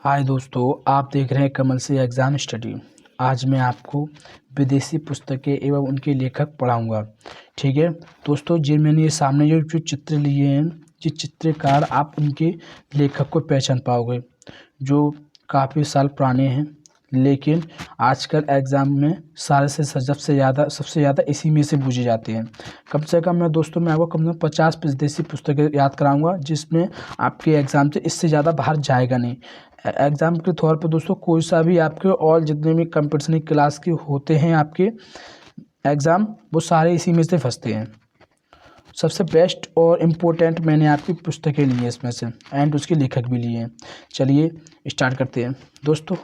हाय दोस्तों, आप देख रहे हैं कमल से एग्ज़ाम स्टडी। आज मैं आपको विदेशी पुस्तकें एवं उनके लेखक पढ़ाऊंगा। ठीक है दोस्तों, जी मैंने ये सामने जो चित्र लिए हैं, ये चित्रकार आप उनके लेखक को पहचान पाओगे, जो काफ़ी साल पुराने हैं, लेकिन आजकल एग्ज़ाम में सारे से सबसे ज़्यादा इसी में से पूछे जाते हैं। कम से कम मैं आपको कम से कम 50 विदेशी पुस्तकें याद कराऊंगा, जिसमें आपके एग्ज़ाम से इससे ज़्यादा बाहर जाएगा नहीं। एग्ज़ाम के तौर पर दोस्तों कोई सा भी आपके और जितने भी कंपटीशन क्लास के होते हैं आपके एग्ज़ाम, वो सारे इसी में से फंसते हैं। सबसे बेस्ट और इम्पोर्टेंट मैंने आपकी पुस्तकें ली हैं इसमें से, एंड उसके लेखक भी लिए हैं। चलिए स्टार्ट करते हैं दोस्तों।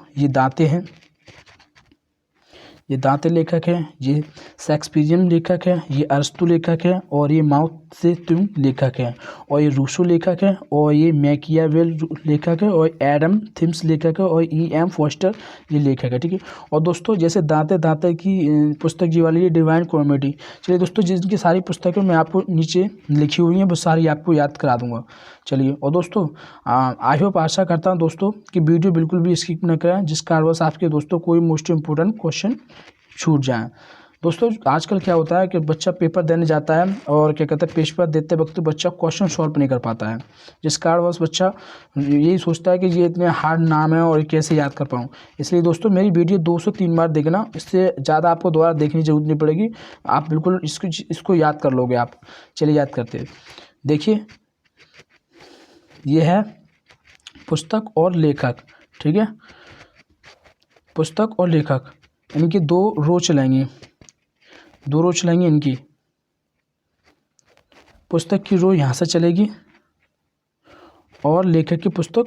ये दांते लेखक है, ये शेक्सपियरियन लेखक है, ये अरस्तु लेखक है, और ये माओ से तुंग लेखक है, और ये रूसो लेखक है, और ये मैकियावेल लेखक है, और एडम थिम्स लेखक है, और E.M. फोस्टर ये लेखक है। ठीक है। और दोस्तों जैसे दांते की पुस्तक जी वाली ये डिवाइन कॉमेडी। चलिए दोस्तों, जिनकी सारी पुस्तकें मैं आपको नीचे लिखी हुई हैं वो सारी आपको याद करा दूंगा। चलिए, और दोस्तों आई होप आशा करता हूँ दोस्तों कि वीडियो बिल्कुल भी स्किप न करें, जिस कारणवश आपके दोस्तों कोई मोस्ट इम्पोर्टेंट क्वेश्चन छूट जाए। दोस्तों आजकल क्या होता है कि बच्चा पेपर देने जाता है और क्या कहते हैं, पेपर देते वक्त बच्चा क्वेश्चन सॉल्व नहीं कर पाता है, जिस कारणवश बच्चा यही सोचता है कि ये इतने हार्ड नाम है और कैसे याद कर पाऊँ। इसलिए दोस्तों मेरी वीडियो 2 से 3 बार देखना, इससे ज़्यादा आपको दोबारा देखने की जरूरत नहीं पड़ेगी, आप बिल्कुल इसको याद कर लोगे आप। चलिए याद करते हैं। देखिए, ये है पुस्तक और लेखक। ठीक है, पुस्तक और लेखक, इनकी दो रो चलाएंगे इनकी। पुस्तक की रो यहाँ से चलेगी और लेखक की पुस्तक,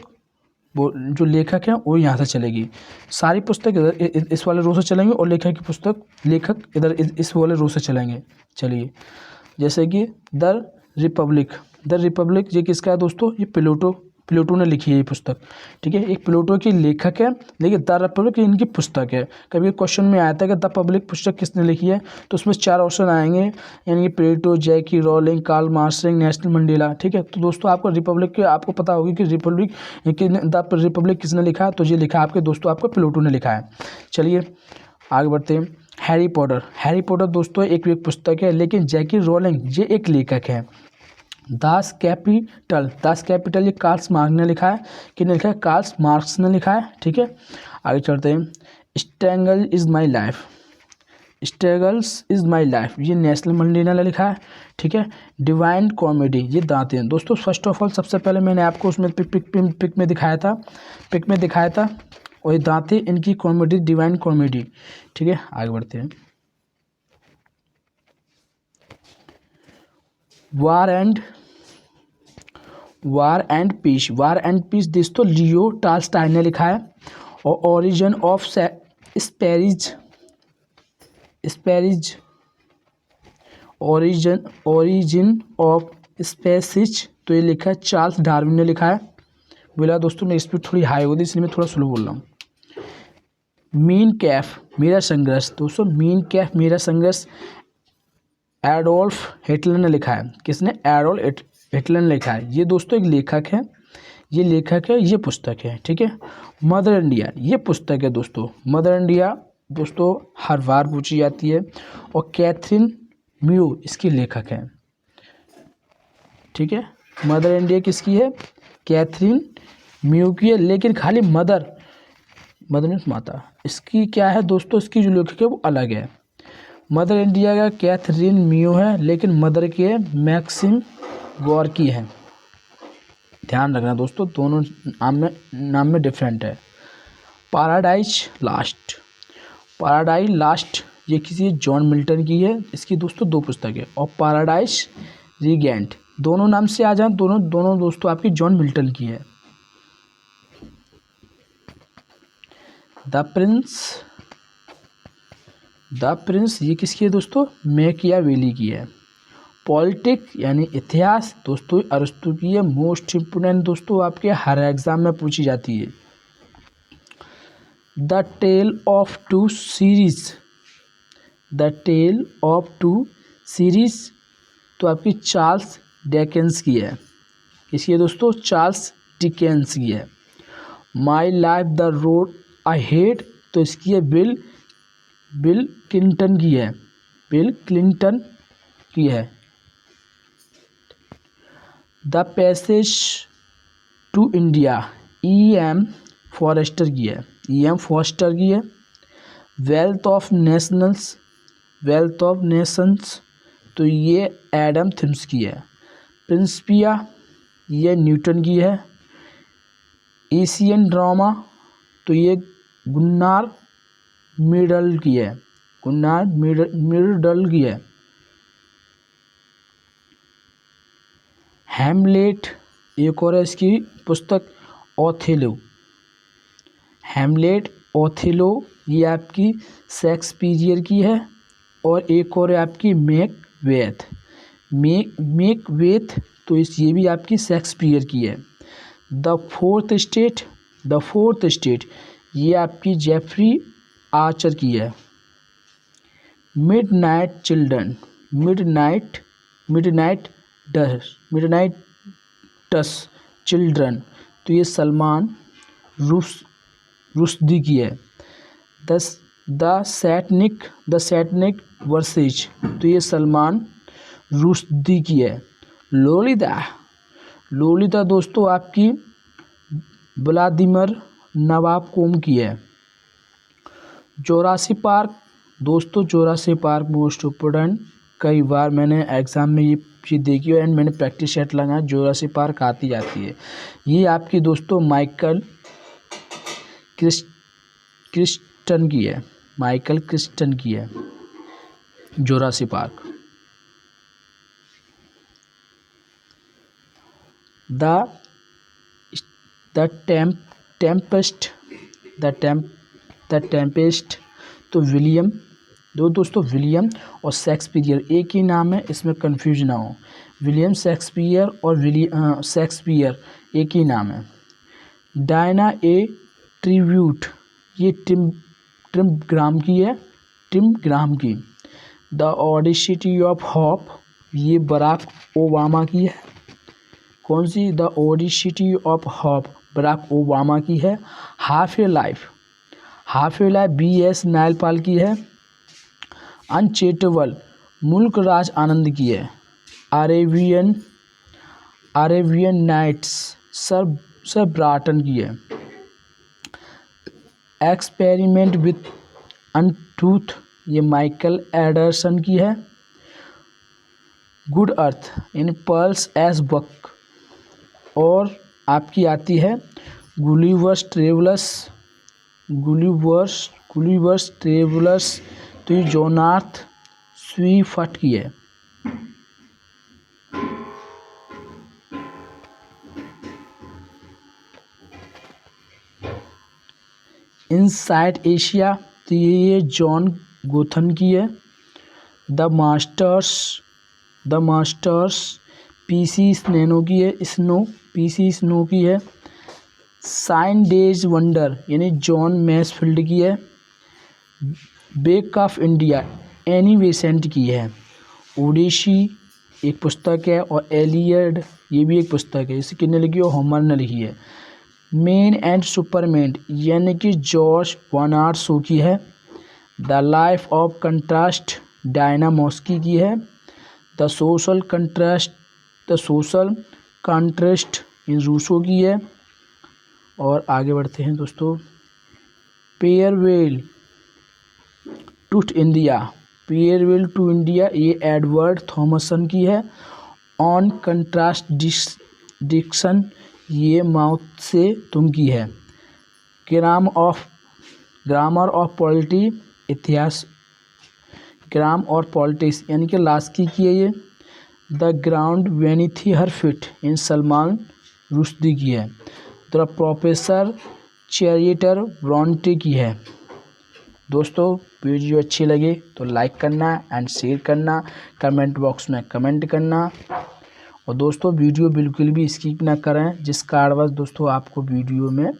वो जो लेखक है वो यहाँ से चलेगी। सारी पुस्तक इधर इस वाले रो से चलेंगे और लेखक इधर इस वाले रो से चलेंगे। चलिए, जैसे कि द रिपब्लिक ये किसका है दोस्तों? ये प्लेटो ने लिखी है ये पुस्तक। ठीक है, एक प्लेटो की लेखक है, लेकिन द रिपब्लिक इनकी पुस्तक है। कभी क्वेश्चन में आया था कि द पब्लिक पुस्तक किसने लिखी है, तो उसमें 4 ऑप्शन आएंगे, यानी कि Plato, J K Rowling, Karl Marx, Nelson Mandela. ठीक है, तो दोस्तों आपको पता होगी कि द रिपब्लिक किसने लिखा है, तो ये लिखा आपके दोस्तों आपको प्लेटो ने लिखा है। चलिए आगे बढ़ते हैं। हैरी पॉटर दोस्तों एक पुस्तक है, लेकिन जैकी रोलिंग ये एक लेखक है। दास कैपिटल ये कार्ल मार्क्स ने लिखा है। किसने लिखा है? कार्ल मार्क्स ने लिखा है। ठीक है, आगे चलते हैं। स्ट्रगल्स इज माई लाइफ ये नेल्सन मंडेला ने लिखा है। ठीक है, डिवाइन कॉमेडी ये दांते हैं। दोस्तों फर्स्ट ऑफ ऑल सबसे पहले मैंने आपको उसमें पिक में दिखाया था, और ये दांते इनकी कॉमेडी डिवाइन कॉमेडी। ठीक है, आगे बढ़ते हैं। वार एंड पीस दोस्तों लियो टॉल्स्टॉय ने लिखा है। और ओरिजिन ऑफ स्पीसीज तो ये लिखा है चार्ल्स डार्विन ने लिखा है। बोला दोस्तों मेरी स्पीड थोड़ी हाई होती है, इसलिए मैं थोड़ा स्लो बोल रहा हूँ। मीन कैफ मेरा संघर्ष दोस्तों, मेरा संघर्ष एडोल्फ हिटलर ने लिखा है। किसने? एडोल्फ हिटलर ने लिखा है। ये दोस्तों एक लेखक है, ये पुस्तक है। ठीक है, मदर इंडिया ये पुस्तक है दोस्तों। मदर इंडिया दोस्तों हर बार पूछी जाती है, और कैथरीन म्यू इसकी लेखक है। ठीक है, मदर इंडिया किसकी है? कैथरीन म्यू की है, लेकिन खाली मदर मीन्स माता, इसकी क्या है दोस्तों? इसकी जो लेखक है वो अलग है। मदर इंडिया का कैथरीन म्यू है, लेकिन मदर की है मैक्सिम गोर्की है। ध्यान रखना दोस्तों, दोनों नाम में डिफरेंट है। पैराडाइज लास्ट ये किसी जॉन मिल्टन की है। इसकी दोस्तों 2 पुस्तक है। और पैराडाइज रीगेंट दोनों नाम से आ जाए, दोनों दोस्तों आपकी जॉन मिल्टन की है। द प्रिंस ये किसकी है दोस्तों? मैकियावेली की है। पॉलिटिक यानी इतिहास दोस्तों अरस्तु की है। मोस्ट इम्पोर्टेंट दोस्तों आपके हर एग्जाम में पूछी जाती है। The tale of two cities तो आपकी चार्ल्स डिकेंस की है। किसकी है दोस्तों? चार्ल्स डिकेंस की है। My life the road I hate, तो इसकी है बिल क्लिंटन की है, बिल क्लिंटन की है। The passage to India E.M. Forster की है, E.M. फॉरेस्टर की है। वेल्थ ऑफ नेशंस, तो ये एडम थिम्स की है। प्रिंसिपिया, ये न्यूटन की है। एशियन ड्रामा, तो ये गुन्नार मिडल की है, गुन्नार मिडल की है। हैमलेट, एक और है इसकी पुस्तक, ओथेलो, हैमलेट, ओथेलो, ये आपकी शेक्सपियर की है। और एक और है आपकी मैकबेथ, तो ये भी आपकी शेक्सपियर की है। द फोर्थ स्टेट, ये आपकी जेफरी आर्चर की है। मिडनाइट चिल्ड्रन, तो ये सलमान रुश्दी की है। द सैटनिक वर्सेज, तो ये सलमान रुश्दी की है। लोलिता दोस्तों आपकी व्लादिमीर नबाकोव की है। जोरासिक पार्क, दोस्तों जोरासिक पार्क मोस्ट इम्पोर्टेंट, कई बार मैंने एग्ज़ाम में ये चीज़ देखी है एंड मैंने प्रैक्टिस सेट लगाया, जोरासिक पार्क आती जाती है। ये आपकी दोस्तों माइकल क्रिस्टन की है, माइकल क्रिस्टन की है जोरासिक पार्क। द टेम्पेस्ट, तो विलियम, दोस्तों विलियम और शेक्सपियर एक ही नाम है, इसमें कंफ्यूज ना हो। विलियम शेक्सपियर और शेक्सपियर एक ही नाम है। डायना ए ट्रिब्यूट, ये टिम ग्राम की है, टिम ग्राम की। द ओडिसिटी ऑफ होप, ये बराक ओबामा की है। कौन सी? The audacity of hope Barack Obama की है। Half a life BS Naipaul की है। अनचेटेबल मुल्क राज आनंद की है। अरेबियन नाइट्स सर ब्राटन की है। एक्सपेरिमेंट विथ अनटूथ, ये माइकल एंडरसन की है। गुड अर्थ इन पर्ल्स एज बक, और आपकी आती है गुलिवर्स ट्रेवलर्स, तो ये जोनाथ स्विफ्ट की है। इनसाइड एशिया, तो ये जॉन गोथन की है। द मास्टर्स PC स्नो की है, PC स्नो की है। साइन डेज वंडर यानी जॉन मैसफील्ड की है। Wake up India Annie Besant की है। ओडिसी एक पुस्तक है, और एलियड ये भी एक पुस्तक है। इसे किसने लिखी है? होमर ने लिखी है। मैन एंड सुपरमैन यानी कि जॉर्ज बर्नार्ड शो की है। The life of contrast Diana Mosley की है। The social contrast in Rousseau की है। और आगे बढ़ते हैं दोस्तों। फेयरवेल टू इंडिया ये एडवर्ड थॉमसन की है। ऑन कंट्रास्ट डिक्शन ये माओ से तुम की है। ग्रामर ऑफ पॉलिटी इतिहास, ग्राम और पॉलिटिक्स यानी कि लास्की की है ये। The ground beneath her fit in Salman Rushdie की है। द प्रोफेसर चैरिटर ब्रॉन्टे की है। दोस्तों वीडियो अच्छी लगे तो लाइक करना एंड शेयर करना, कमेंट बॉक्स में कमेंट करना, और दोस्तों वीडियो बिल्कुल भी स्किप ना करें, जिस कारणवश दोस्तों आपको वीडियो में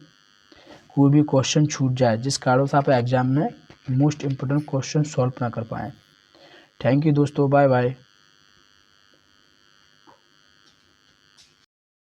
कोई भी क्वेश्चन छूट जाए, जिस कारणवश आप एग्जाम में मोस्ट इम्पोर्टेंट क्वेश्चन सॉल्व ना कर पाएँ। थैंक यू दोस्तों, बाय बाय।